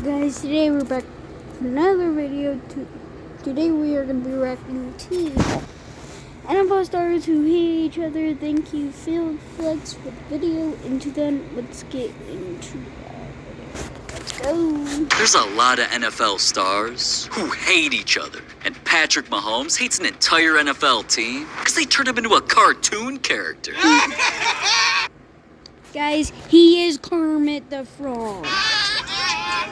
Guys, today we're back with another video. Today we are going to be reacting to NFL stars who hate each other. Thank you, fieldflix, for the video. Into then, let's get into that video. Let's go. There's a lot of NFL stars who hate each other. And Patrick Mahomes hates an entire NFL team because they turned him into a cartoon character. Guys, he is Kermit the Frog.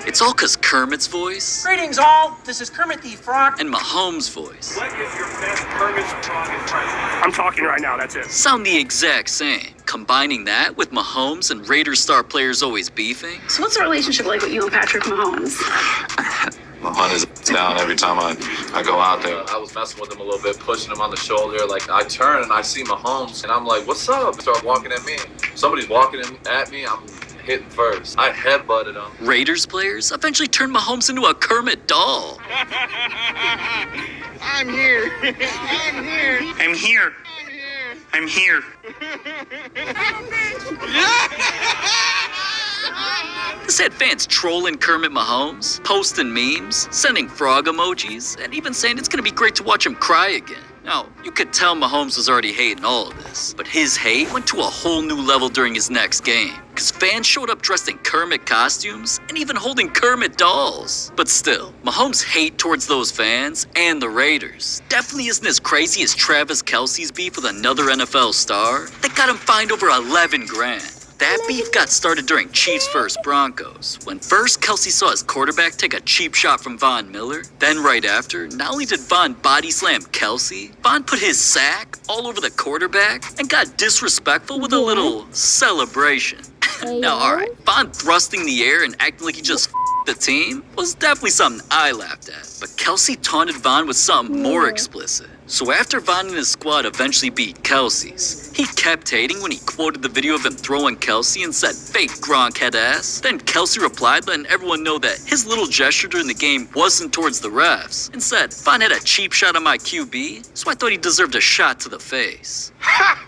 It's all because Kermit's voice Greetings all, this is Kermit the Frog. and Mahomes' voice What is your best Kermit the Frog impression? I'm talking right now, that's it. sound the exact same. Combining that with Mahomes and Raiders star players always beefing, So what's the relationship like with you and Patrick Mahomes? My heart is down every time I go out there. I was messing with him a little bit, pushing him on the shoulder. Like, I turn and I see Mahomes, and I'm like, what's up? Start walking at me. Somebody's walking at me, I'm hitting first. I headbutted him. Raiders players eventually turned Mahomes into a Kermit doll. I'm here. I'm here. I'm here. I'm here. This had fans trolling Kermit Mahomes, posting memes, sending frog emojis, and even saying it's going to be great to watch him cry again. Now, you could tell Mahomes was already hating all of this, but his hate went to a whole new level during his next game, because fans showed up dressed in Kermit costumes and even holding Kermit dolls. But still, Mahomes' hate towards those fans and the Raiders definitely isn't as crazy as Travis Kelce's beef with another NFL star that got him fined over 11 grand. That beef got started during Chiefs vs. Broncos, when first Kelce saw his quarterback take a cheap shot from Von Miller. Then right after, not only did Von body slam Kelce, Von put his sack all over the quarterback and got disrespectful with a little celebration. Now, alright, Von thrusting the air and acting like he just the team was definitely something I laughed at. But Kelce taunted Von with something more explicit. So after Von and his squad eventually beat Kelce's, he kept hating when he quoted the video of him throwing Kelce and said, "Fake Gronk head ass." Then Kelce replied, letting everyone know that his little gesture during the game wasn't towards the refs, and said, "Von had a cheap shot on my QB, so I thought he deserved a shot to the face." Ha!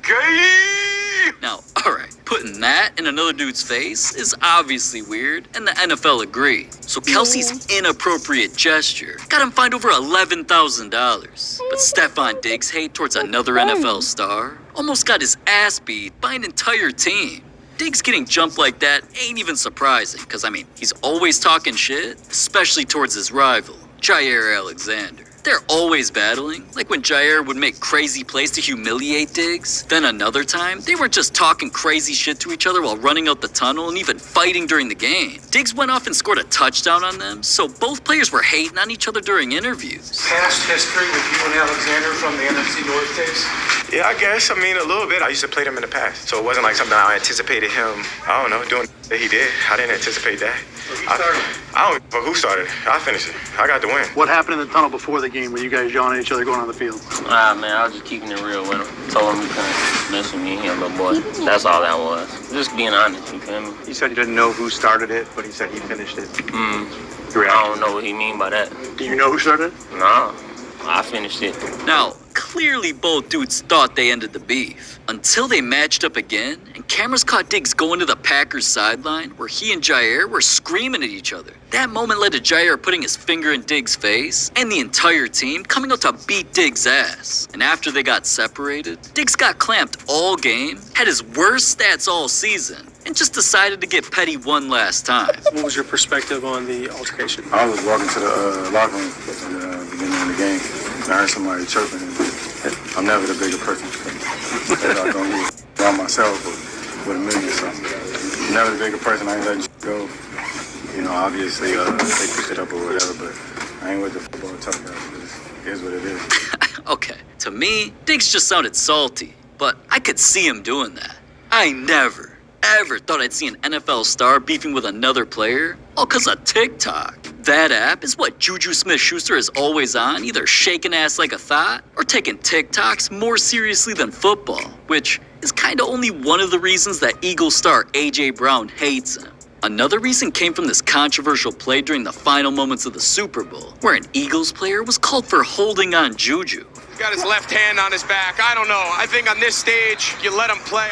Gay! Now, alright, putting that in another dude's face is obviously weird, and the NFL agreed. So Kelce's inappropriate gesture got him fined over $11,000. But Stephon Diggs' hate towards another NFL star almost got his ass beat by an entire team. Diggs getting jumped like that ain't even surprising, because, he's always talking shit, especially towards his rival, Jair Alexander. They're always battling, like when Jair would make crazy plays to humiliate Diggs. Then another time, they were just talking crazy shit to each other while running out the tunnel and even fighting during the game. Diggs went off and scored a touchdown on them, so both players were hating on each other during interviews. Past history with you and Alexander from the NFC North days? Yeah, I guess. A little bit. I used to play him in the past, so it wasn't like something I anticipated him, doing that he did. I didn't anticipate that. I don't know who started. I finished it. I got the win. What happened in the tunnel before the game when you guys yelling at each other going on the field? Man, I was just keeping it real with him. Told him he couldn't mess with me, he a little boy. That's all that was. Just being honest, you feel me? He said you didn't know who started it, but he said he finished it. I don't know what he mean by that. Do you know who started it? No, I finished it. Now, clearly both dudes thought they ended the beef, until they matched up again, and cameras caught Diggs going to the Packers sideline, where he and Jair were screaming at each other. That moment led to Jair putting his finger in Diggs' face, and the entire team coming out to beat Diggs' ass. And after they got separated, Diggs got clamped all game, had his worst stats all season, and just decided to get petty one last time. What was your perspective on the altercation? I was walking to the locker room at the beginning of the game, and I heard somebody chirping. And I'm never the bigger person. I'm not going to be around myself with a million or something. Never the bigger person. I ain't letting go. Obviously, they picked it up or whatever, but I ain't with the football tough guys. It is what it is. Okay, to me, Diggs just sounded salty, but I could see him doing that. I never, ever thought I'd see an NFL star beefing with another player, all because of TikTok. That app is what Juju Smith-Schuster is always on, either shaking ass like a thought or taking TikToks more seriously than football, which is kinda only one of the reasons that Eagles star A.J. Brown hates him. Another reason came from this controversial play during the final moments of the Super Bowl, where an Eagles player was called for holding on Juju. Got his left hand on his back. I don't know. I think on this stage, you let him play.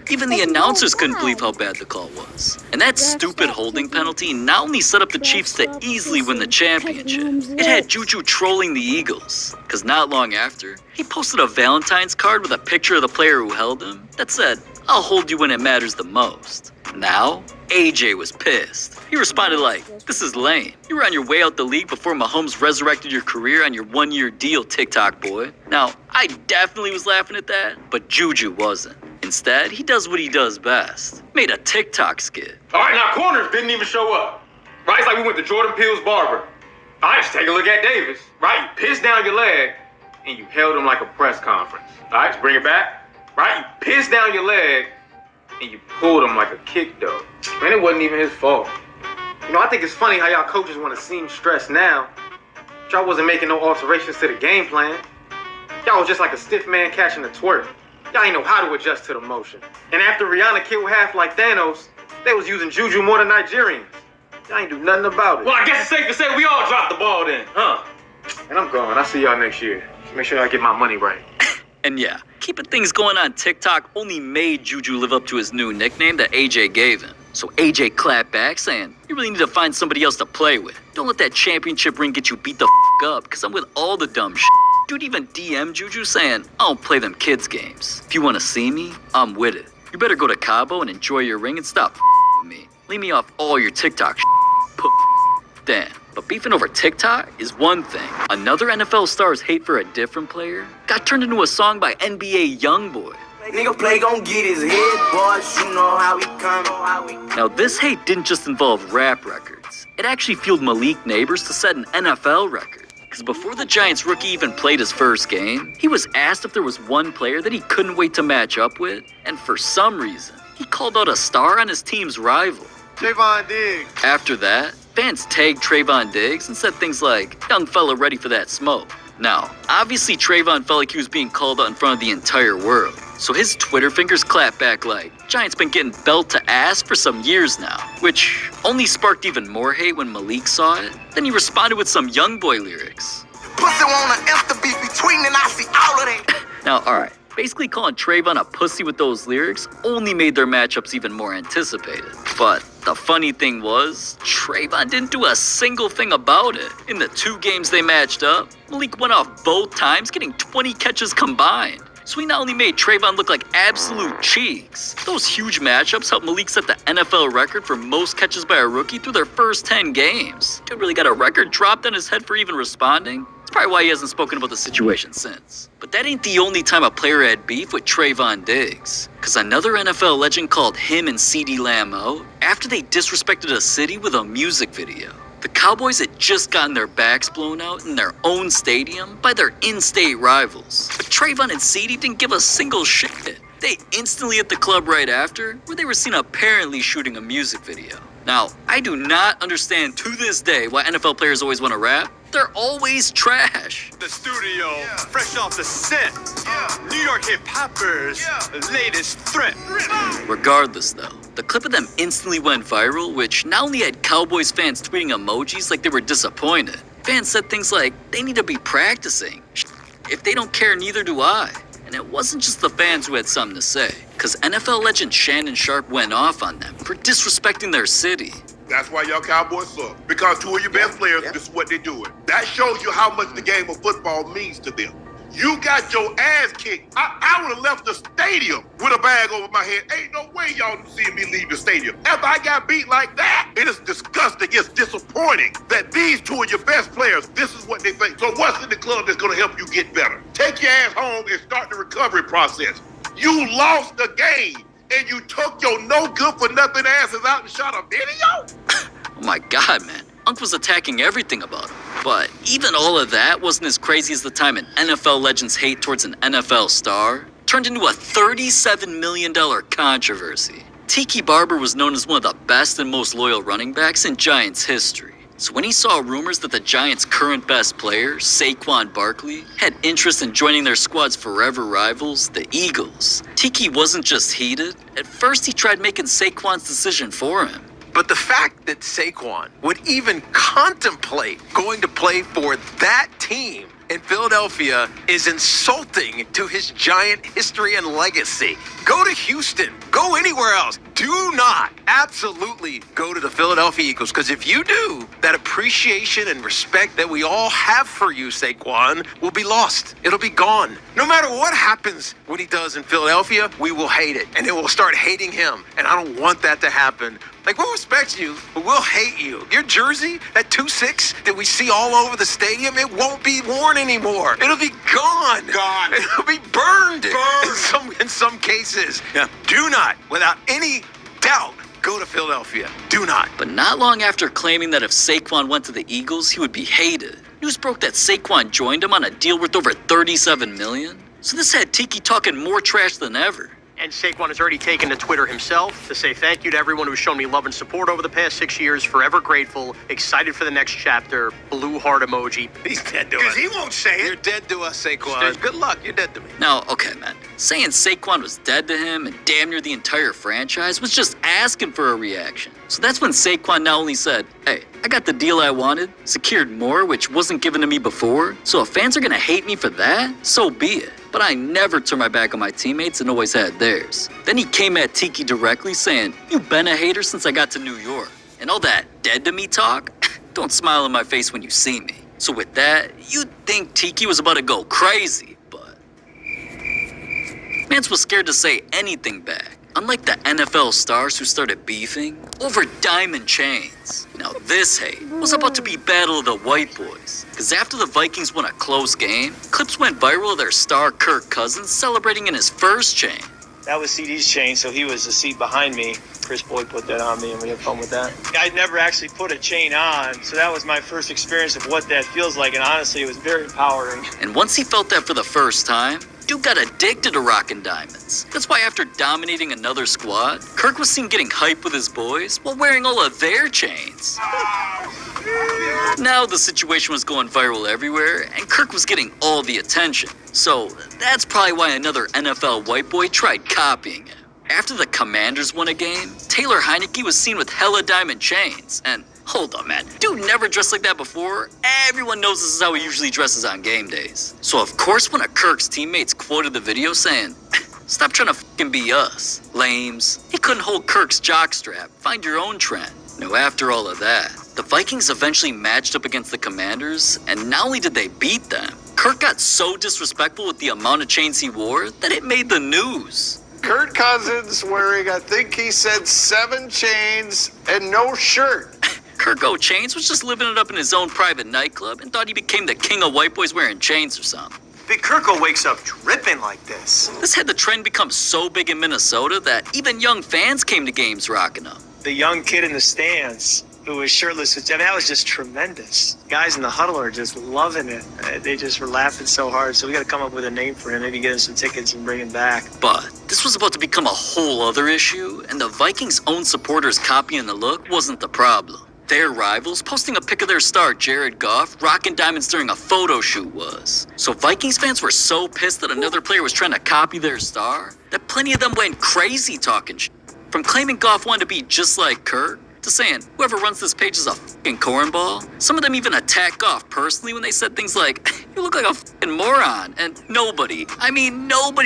Even the announcers couldn't believe how bad the call was. And that stupid holding penalty not only set up the Chiefs to easily win the championship, it had Juju trolling the Eagles. Because not long after, he posted a Valentine's card with a picture of the player who held him that said, "I'll hold you when it matters the most." Now, AJ was pissed. He responded like, "This is lame. You were on your way out the league before Mahomes resurrected your career on your one-year deal, TikTok boy." Now, I definitely was laughing at that, but Juju wasn't. Instead, he does what he does best. Made a TikTok skit. All right, now corners didn't even show up. Right? It's like we went to Jordan Peele's barber. All right, just take a look at Davis. Right? You pissed down your leg, and you held him like a press conference. All right, just bring it back. Right? You pissed down your leg, and you pulled him like a kick dog. Man, it wasn't even his fault. You know, I think it's funny how y'all coaches want to seem stressed now. Y'all wasn't making no alterations to the game plan. Y'all was just like a stiff man catching a twerk. Y'all ain't know how to adjust to the motion. And after Rihanna killed half like Thanos, they was using Juju more than Nigerians. Y'all ain't do nothing about it. Well, I guess it's safe to say we all dropped the ball then, huh? And I'm gone. I'll see y'all next year. Just make sure I get my money right. And yeah, keeping things going on TikTok only made Juju live up to his new nickname that AJ gave him. So AJ clapped back saying, "You really need to find somebody else to play with. Don't let that championship ring get you beat the up, because I'm with all the dumb shit." Dude even DM Juju saying, "I don't play them kids games. If you want to see me, I'm with it. You better go to Cabo and enjoy your ring and stop with me. Leave me off all your TikTok shit." Damn. But beefing over TikTok is one thing. Another NFL star's hate for a different player got turned into a song by NBA YoungBoy. Nigga play gon' get his head, boys. You know how we come. Now this hate didn't just involve rap records. It actually fueled Malik Neighbors to set an NFL record. Because before the Giants rookie even played his first game, he was asked if there was one player that he couldn't wait to match up with, and for some reason, he called out a star on his team's rival. Trayvon Diggs. After that, fans tagged Trayvon Diggs and said things like, "Young fella ready for that smoke." Now, obviously Trayvon felt like he was being called out in front of the entire world, so his Twitter fingers clapped back like, "Giants been getting belt to ass for some years now," which only sparked even more hate when Malik saw it. Then he responded with some YoungBoy lyrics. Pussy wanna F the beef between and I see all of that. Now, alright, basically calling Trayvon a pussy with those lyrics only made their matchups even more anticipated. But the funny thing was, Trayvon didn't do a single thing about it. In the 2 games they matched up, Malik went off both times, getting 20 catches combined. So he not only made Trayvon look like absolute cheeks, those huge matchups helped Malik set the NFL record for most catches by a rookie through their first 10 games. Dude really got a record dropped on his head for even responding. That's probably why he hasn't spoken about the situation since. But that ain't the only time a player had beef with Trayvon Diggs. Because another NFL legend called him and CeeDee Lamb out after they disrespected a city with a music video. The Cowboys had just gotten their backs blown out in their own stadium by their in-state rivals. But Trayvon and CeeDee didn't give a single shit. They instantly hit the club right after, where they were seen apparently shooting a music video. Now, I do not understand to this day why NFL players always want to rap. They're always trash. The studio, fresh off the set. New York hip hoppers, latest threat. Regardless, though, the clip of them instantly went viral, which not only had Cowboys fans tweeting emojis like they were disappointed. Fans said things like, "They need to be practicing. If they don't care, neither do I." And it wasn't just the fans who had something to say, because NFL legend Shannon Sharp went off on them for disrespecting their city. That's why y'all Cowboys suck. Because 2 of your best players, this is what they're doing. That shows you how much the game of football means to them. You got your ass kicked. I would have left the stadium with a bag over my head. Ain't no way y'all see me leave the stadium. After I got beat like that, it is disgusting. It's disappointing that these 2 of your best players, this is what they think. So what's in the club that's going to help you get better? Take your ass home and start the recovery process. You lost the game, and you took your no good for nothing asses out and shot a video? Oh my God, man. Unc was attacking everything about him. But even all of that wasn't as crazy as the time an NFL legend's hate towards an NFL star turned into a $37 million controversy. Tiki Barber was known as one of the best and most loyal running backs in Giants history. So when he saw rumors that the Giants' current best player, Saquon Barkley, had interest in joining their squad's forever rivals, the Eagles, Tiki wasn't just heated. At first, he tried making Saquon's decision for him. But the fact that Saquon would even contemplate going to play for that team in Philadelphia is insulting to his giant history and legacy. Go to Houston. Go anywhere else. Do not absolutely go to the Philadelphia Eagles, because if you do, that appreciation and respect that we all have for you, Saquon, will be lost. It'll be gone. No matter what happens when he does in Philadelphia, we will hate it, and then we'll start hating him, and I don't want that to happen. Like, we'll respect you, but we'll hate you. Your jersey, that 2-6 that we see all over the stadium, it won't be worn anymore. It'll be gone. Gone. It'll be burned. In some cases. Yeah. Do not, without any doubt, go to Philadelphia. Do not. But not long after claiming that if Saquon went to the Eagles, he would be hated, news broke that Saquon joined him on a deal worth over $37 million. So this had Tiki talking more trash than ever. And Saquon has already taken to Twitter himself to say thank you to everyone who's shown me love and support over the past 6 years. Forever grateful. Excited for the next chapter. Blue heart emoji. He's dead to us. Because he won't say it. You're dead to us, Saquon. Good luck. You're dead to me. Now, okay, man. Saying Saquon was dead to him and damn near the entire franchise was just asking for a reaction. So that's when Saquon not only said, hey, I got the deal I wanted, secured more, which wasn't given to me before. So if fans are going to hate me for that, so be it. But I never turned my back on my teammates and always had theirs. Then he came at Tiki directly saying, you've been a hater since I got to New York. And all that dead to me talk, don't smile in my face when you see me. So with that, you'd think Tiki was about to go crazy, but Mance was scared to say anything back. Unlike the NFL stars who started beefing over diamond chains. Now this hate was about to be battle of the white boys. Because after the Vikings won a close game, clips went viral of their star Kirk Cousins celebrating in his first chain. That was CD's chain, so he was a seat behind me. Chris Boyd put that on me, and we had fun with that. I'd never actually put a chain on, so that was my first experience of what that feels like, and honestly, it was very empowering. And once he felt that for the first time, dude got addicted to rocking diamonds. That's why after dominating another squad, Kirk was seen getting hype with his boys while wearing all of their chains. Now the situation was going viral everywhere, and Kirk was getting all the attention. So that's probably why another NFL white boy tried copying him. After the Commanders won a game, Taylor Heineke was seen with hella diamond chains. And hold on, man, dude never dressed like that before. Everyone knows this is how he usually dresses on game days. So of course one of Kirk's teammates quoted the video saying, stop trying to fucking be us, lames. He couldn't hold Kirk's jockstrap. Find your own trend. Now after all of that, the Vikings eventually matched up against the Commanders, and not only did they beat them, Kirk got so disrespectful with the amount of chains he wore that it made the news. Kirk Cousins wearing, I think he said 7 chains and no shirt. Kirk O. Chains was just living it up in his own private nightclub and thought he became the king of white boys wearing chains or something. Big Kirko wakes up dripping like this. This had the trend become so big in Minnesota that even young fans came to games rocking them. The young kid in the stands who was shirtless, I mean, that was just tremendous. Guys in the huddle are just loving it. They just were laughing so hard. So we got to come up with a name for him, maybe get him some tickets and bring him back. But this was about to become a whole other issue, and the Vikings' own supporters copying the look wasn't the problem. Their rivals posting a pic of their star, Jared Goff, rocking diamonds during a photo shoot was. So Vikings fans were so pissed that another player was trying to copy their star that plenty of them went crazy talking shit. From claiming Goff wanted to be just like Kirk, to saying whoever runs this page is a fucking cornball. Some of them even attacked Goff personally when they said things like, you look like a fucking moron. And nobody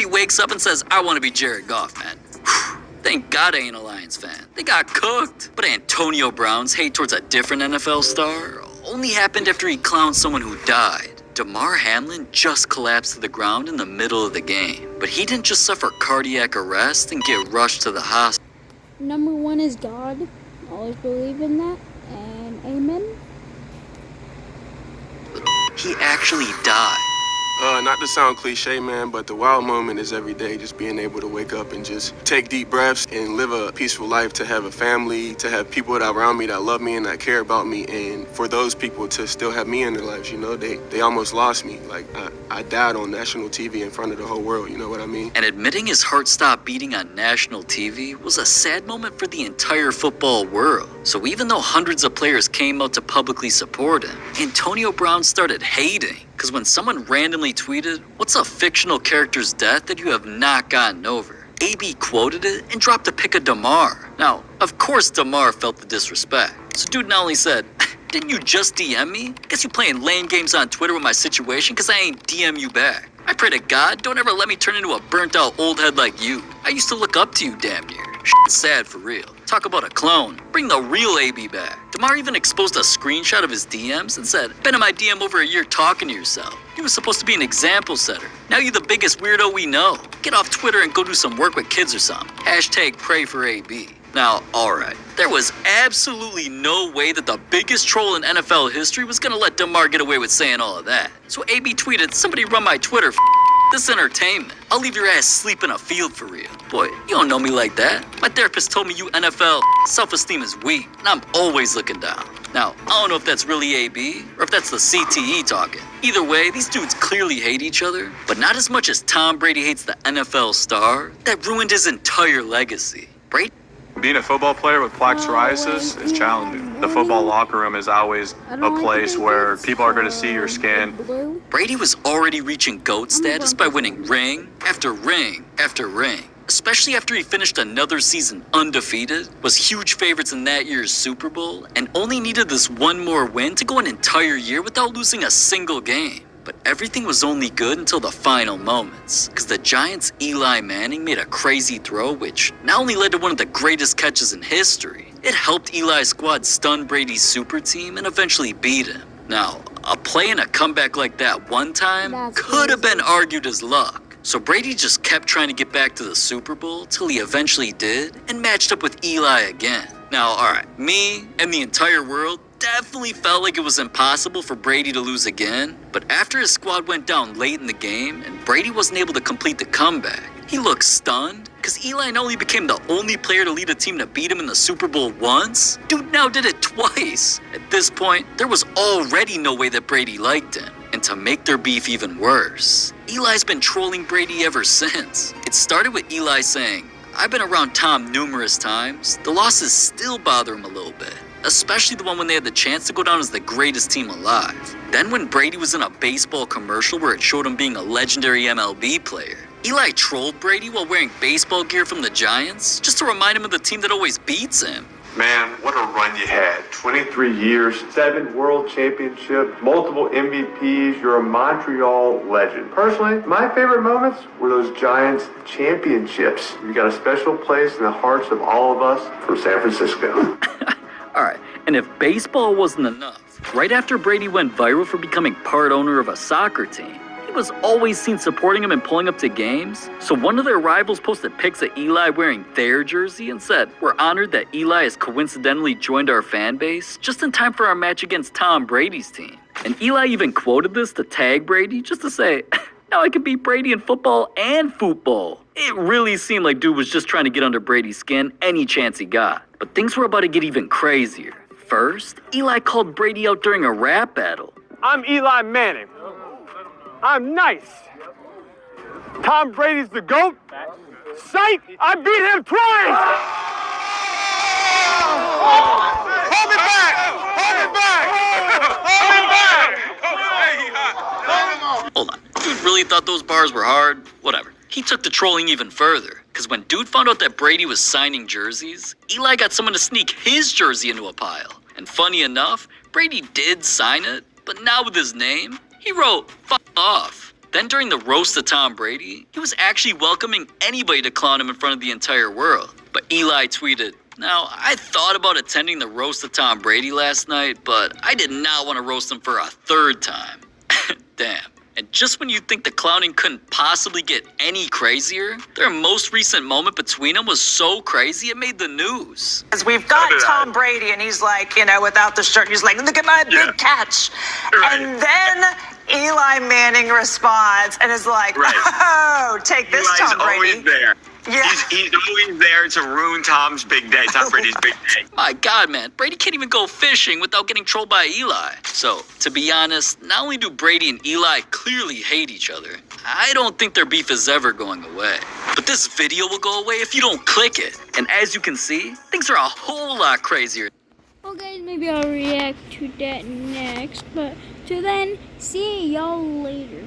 wakes up and says, I want to be Jared Goff, man. Thank God I ain't a Lions fan. They got cooked. But Antonio Brown's hate towards a different NFL star only happened after he clowned someone who died. Damar Hamlin just collapsed to the ground in the middle of the game. But he didn't just suffer cardiac arrest and get rushed to the hospital. Number one is God. Always believe in that, and amen. He actually died. Not to sound cliche, man, but the wild moment is every day just being able to wake up and just take deep breaths and live a peaceful life, to have a family, to have people that are around me that love me and that care about me, and for those people to still have me in their lives, you know, they almost lost me. Like, I died on national TV in front of the whole world, you know what I mean? And admitting his heart stopped beating on national TV was a sad moment for the entire football world. So even though hundreds of players came out to publicly support him, Antonio Brown started hating. Because when someone randomly tweeted, what's a fictional character's death that you have not gotten over? AB quoted it and dropped a pic of Damar. Now, of course Damar felt the disrespect. So dude not only said, didn't you just DM me? Guess you playing lame games on Twitter with my situation because I ain't DM you back. I pray to God, don't ever let me turn into a burnt out old head like you. I used to look up to you damn near. Shit's sad for real. Talk about a clone. Bring the real AB back. DeMar even exposed a screenshot of his DMs and said, been in my DM over a year talking to yourself. You was supposed to be an example setter. Now you're the biggest weirdo we know. Get off Twitter and go do some work with kids or something. Hashtag pray for AB. Now, alright, there was absolutely no way that the biggest troll in NFL history was gonna let DeMar get away with saying all of that. So AB tweeted, somebody run my Twitter, this entertainment. I'll leave your ass sleep in a field for real. Boy, you don't know me like that. My therapist told me you NFL self-esteem is weak, and I'm always looking down. Now, I don't know if that's really AB, or if that's the CTE talking. Either way, these dudes clearly hate each other, but not as much as Tom Brady hates the NFL star that ruined his entire legacy. Brady? Being a football player with plaque psoriasis is challenging. The football locker room is always a place where people are going to see your skin. Brady was already reaching GOAT status by winning ring after ring after ring. Especially after he finished another season undefeated, was huge favorites in that year's Super Bowl, and only needed this one more win to go an entire year without losing a single game. But everything was only good until the final moments, because the Giants' Eli Manning made a crazy throw which not only led to one of the greatest catches in history, it helped Eli's squad stun Brady's super team and eventually beat him. Now, a play and a comeback like that one time could have been argued as luck. So Brady just kept trying to get back to the Super Bowl till he eventually did and matched up with Eli again. Now, alright, me and the entire world definitely felt like it was impossible for Brady to lose again, but after his squad went down late in the game and Brady wasn't able to complete the comeback, he looked stunned because Eli not only became the only player to lead a team to beat him in the Super Bowl once, dude now did it twice. At this point, there was already no way that Brady liked him. And to make their beef even worse, Eli's been trolling Brady ever since. It started with Eli saying, I've been around Tom numerous times. The losses still bother him a little bit, especially the one when they had the chance to go down as the greatest team alive. Then when Brady was in a baseball commercial where it showed him being a legendary MLB player, Eli trolled Brady while wearing baseball gear from the Giants just to remind him of the team that always beats him. Man, what a run you had. 23 years, 7 world championships, multiple MVPs. You're a Montreal legend. Personally, my favorite moments were those Giants championships. You got a special place in the hearts of all of us for San Francisco. Alright, and if baseball wasn't enough, right after Brady went viral for becoming part owner of a soccer team, he was always seen supporting him and pulling up to games. So one of their rivals posted pics of Eli wearing their jersey and said, we're honored that Eli has coincidentally joined our fan base just in time for our match against Tom Brady's team. And Eli even quoted this to tag Brady just to say, now I can beat Brady in football and football. It really seemed like dude was just trying to get under Brady's skin any chance he got. But things were about to get even crazier. First, Eli called Brady out during a rap battle. I'm Eli Manning. I'm nice. Tom Brady's the GOAT. Psych! I beat him twice! Hold me back! Hold me back! Hold on. Dude really thought those bars were hard? Whatever. He took the trolling even further, because when dude found out that Brady was signing jerseys, Eli got someone to sneak his jersey into a pile. And funny enough, Brady did sign it, but not with his name. He wrote, "F off." Then during the roast of Tom Brady, he was actually welcoming anybody to clown him in front of the entire world. But Eli tweeted, now, I thought about attending the roast of Tom Brady last night, but I did not want to roast him for a third time. Damn. And just when you think the clowning couldn't possibly get any crazier, their most recent moment between them was so crazy it made the news. Because we've got Tom Brady, and he's like, without the shirt, he's like, look at my big catch. Right. And then Eli Manning responds and is like, oh, take this, Eli's Tom Brady. Always there. Yeah. He's always there to ruin Tom's big day, Tom Brady's big day. My God, man, Brady can't even go fishing without getting trolled by Eli. So, to be honest, not only do Brady and Eli clearly hate each other, I don't think their beef is ever going away. But this video will go away if you don't click it. And as you can see, things are a whole lot crazier. Well, guys, maybe I'll react to that next. But till then, see y'all later.